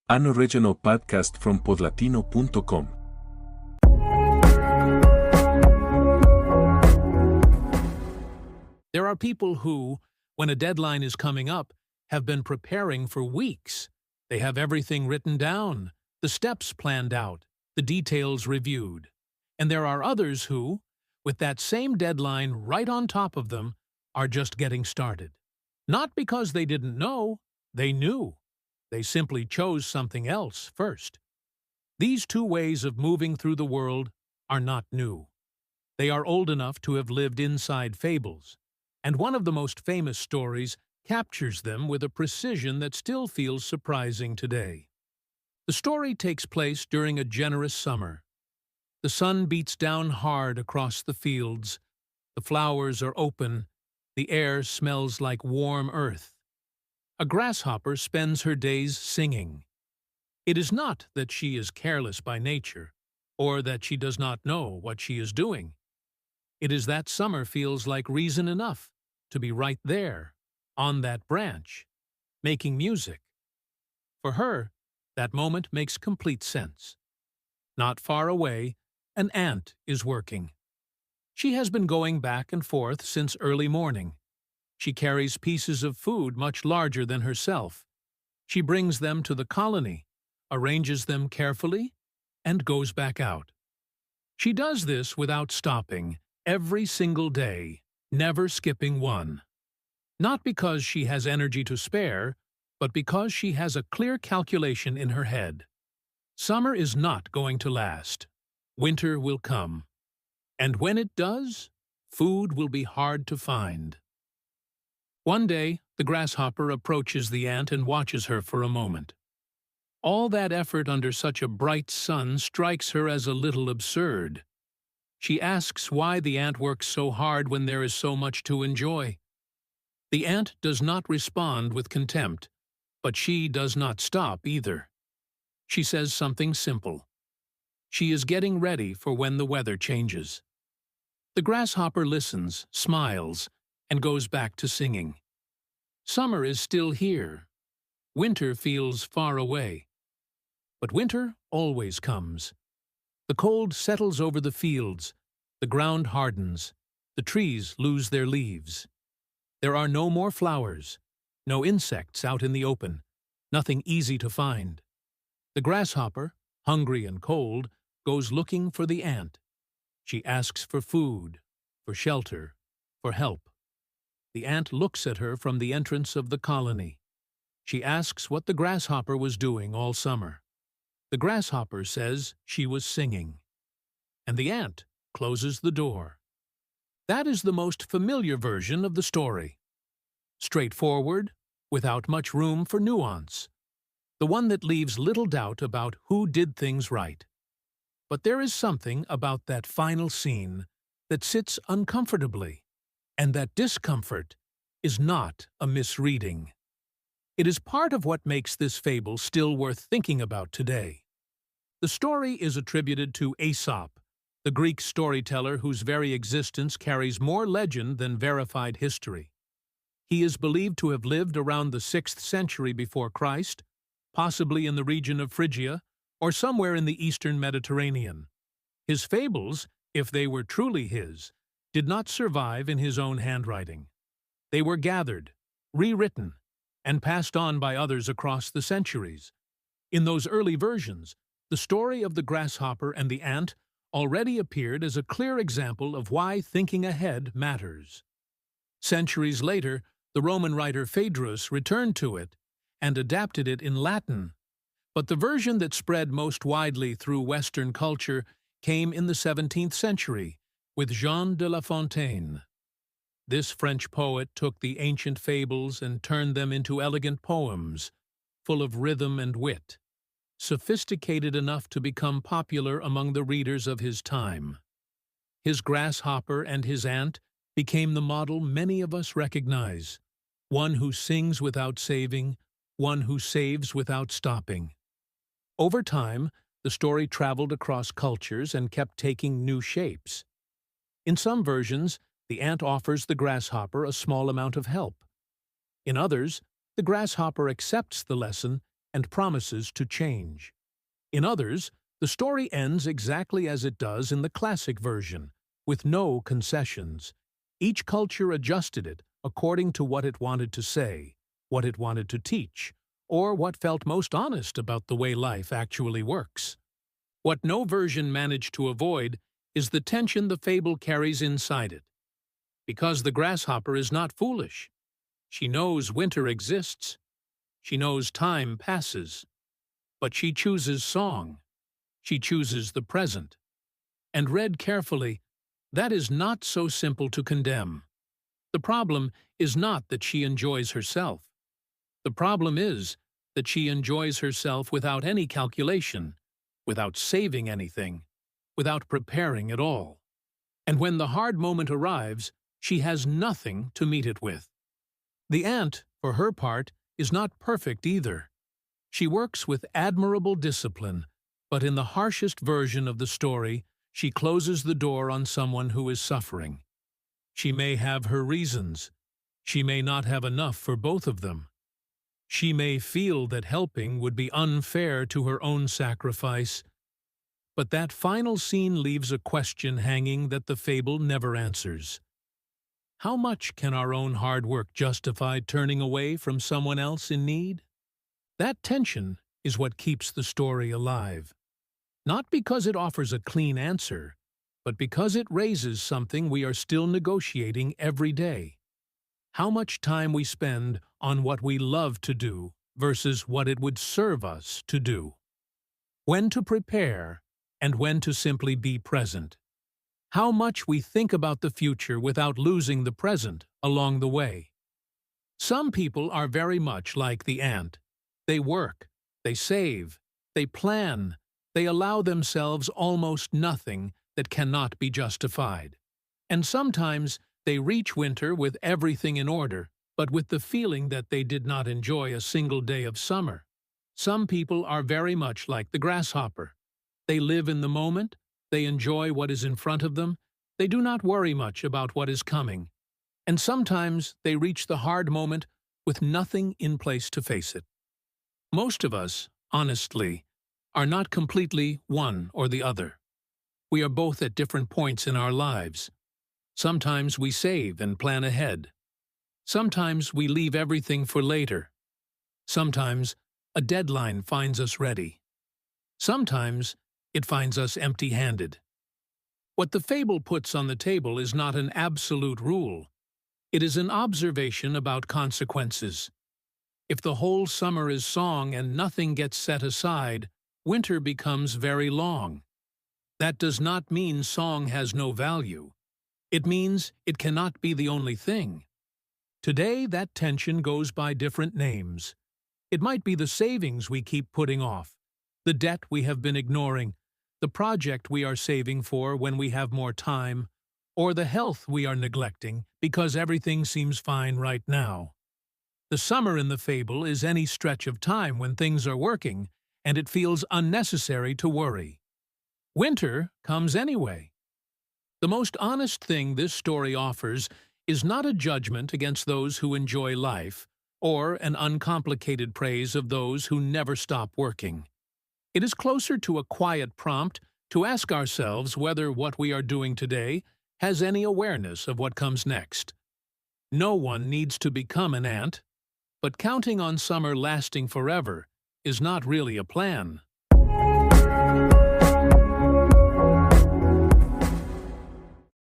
An original podcast from podlatino.com. There are people who, when a deadline is coming up, have been preparing for weeks. They have everything written down, the steps planned out, the details reviewed. And there are others who, with that same deadline right on top of them, are just getting started. Not because they didn't know, they knew. They simply chose something else first. These two ways of moving through the world are not new. They are old enough to have lived inside fables, and one of the most famous stories captures them with a precision that still feels surprising today. The story takes place during a generous summer. The sun beats down hard across the fields, the flowers are open, the air smells like warm earth. A grasshopper spends her days singing. It is not that she is careless by nature, or that she does not know what she is doing. It is that summer feels like reason enough to be right there, on that branch, making music. For her, that moment makes complete sense. Not far away, an ant is working. She has been going back and forth since early morning. She carries pieces of food much larger than herself. She brings them to the colony, arranges them carefully, and goes back out. She does this without stopping, every single day, never skipping one. Not because she has energy to spare, but because she has a clear calculation in her head. Summer is not going to last. Winter will come. And when it does, food will be hard to find. One day, the grasshopper approaches the ant and watches her for a moment. All that effort under such a bright sun strikes her as a little absurd. She asks why the ant works so hard when there is so much to enjoy. The ant does not respond with contempt, but she does not stop either. She says something simple. She is getting ready for when the weather changes. The grasshopper listens, smiles, and goes back to singing. Summer is still here. Winter feels far away. But winter always comes. The cold settles over the fields, the ground hardens, the trees lose their leaves. There are no more flowers, no insects out in the open, nothing easy to find. The grasshopper, hungry and cold, goes looking for the ant. She asks for food, for shelter, for help. The ant looks at her from the entrance of the colony. She asks what the grasshopper was doing all summer. The grasshopper says she was singing. And the ant closes the door. That is the most familiar version of the story. Straightforward, without much room for nuance. The one that leaves little doubt about who did things right. But there is something about that final scene that sits uncomfortably, and that discomfort is not a misreading. It is part of what makes this fable still worth thinking about today. The story is attributed to Aesop, the Greek storyteller whose very existence carries more legend than verified history. He is believed to have lived around the 6th century before Christ, possibly in the region of Phrygia, or somewhere in the eastern Mediterranean. His fables, if they were truly his, did not survive in his own handwriting. They were gathered, rewritten, and passed on by others across the centuries. In those early versions, the story of the grasshopper and the ant already appeared as a clear example of why thinking ahead matters. Centuries later, the Roman writer Phaedrus returned to it and adapted it in Latin. But the version that spread most widely through Western culture came in the 17th century with Jean de La Fontaine. This French poet took the ancient fables and turned them into elegant poems, full of rhythm and wit, sophisticated enough to become popular among the readers of his time. His grasshopper and his ant became the model many of us recognize, one who sings without saving, one who saves without stopping. Over time, the story traveled across cultures and kept taking new shapes. In some versions, the ant offers the grasshopper a small amount of help. In others, the grasshopper accepts the lesson and promises to change. In others, the story ends exactly as it does in the classic version, with no concessions. Each culture adjusted it according to what it wanted to say, what it wanted to teach, or what felt most honest about the way life actually works. What no version managed to avoid is the tension the fable carries inside it. Because the grasshopper is not foolish. She knows winter exists. She knows time passes. But she chooses song. She chooses the present. And read carefully, that is not so simple to condemn. The problem is not that she enjoys herself. The problem is that she enjoys herself without any calculation, without saving anything, without preparing at all. And when the hard moment arrives, she has nothing to meet it with. The ant, for her part, is not perfect either. She works with admirable discipline, but in the harshest version of the story, she closes the door on someone who is suffering. She may have her reasons. She may not have enough for both of them. She may feel that helping would be unfair to her own sacrifice, but that final scene leaves a question hanging that the fable never answers. How much can our own hard work justify turning away from someone else in need? That tension is what keeps the story alive. Not because it offers a clean answer, but because it raises something we are still negotiating every day. How much time we spend on what we love to do versus what it would serve us to do. When to prepare and when to simply be present. How much we think about the future without losing the present along the way. Some people are very much like the ant. They work, they save, they plan, they allow themselves almost nothing that cannot be justified. And sometimes they reach winter with everything in order, but with the feeling that they did not enjoy a single day of summer. Some people are very much like the grasshopper. They live in the moment, they enjoy what is in front of them, they do not worry much about what is coming. And sometimes they reach the hard moment with nothing in place to face it. Most of us, honestly, are not completely one or the other. We are both at different points in our lives. Sometimes we save and plan ahead. Sometimes we leave everything for later. Sometimes a deadline finds us ready. Sometimes it finds us empty-handed. What the fable puts on the table is not an absolute rule. It is an observation about consequences. If the whole summer is song and nothing gets set aside, winter becomes very long. That does not mean song has no value. It means it cannot be the only thing. Today, that tension goes by different names. It might be the savings we keep putting off, the debt we have been ignoring, the project we are saving for when we have more time, or the health we are neglecting because everything seems fine right now. The summer in the fable is any stretch of time when things are working, and it feels unnecessary to worry. Winter comes anyway. The most honest thing this story offers is not a judgment against those who enjoy life, or an uncomplicated praise of those who never stop working. It is closer to a quiet prompt to ask ourselves whether what we are doing today has any awareness of what comes next. No one needs to become an ant, but counting on summer lasting forever is not really a plan.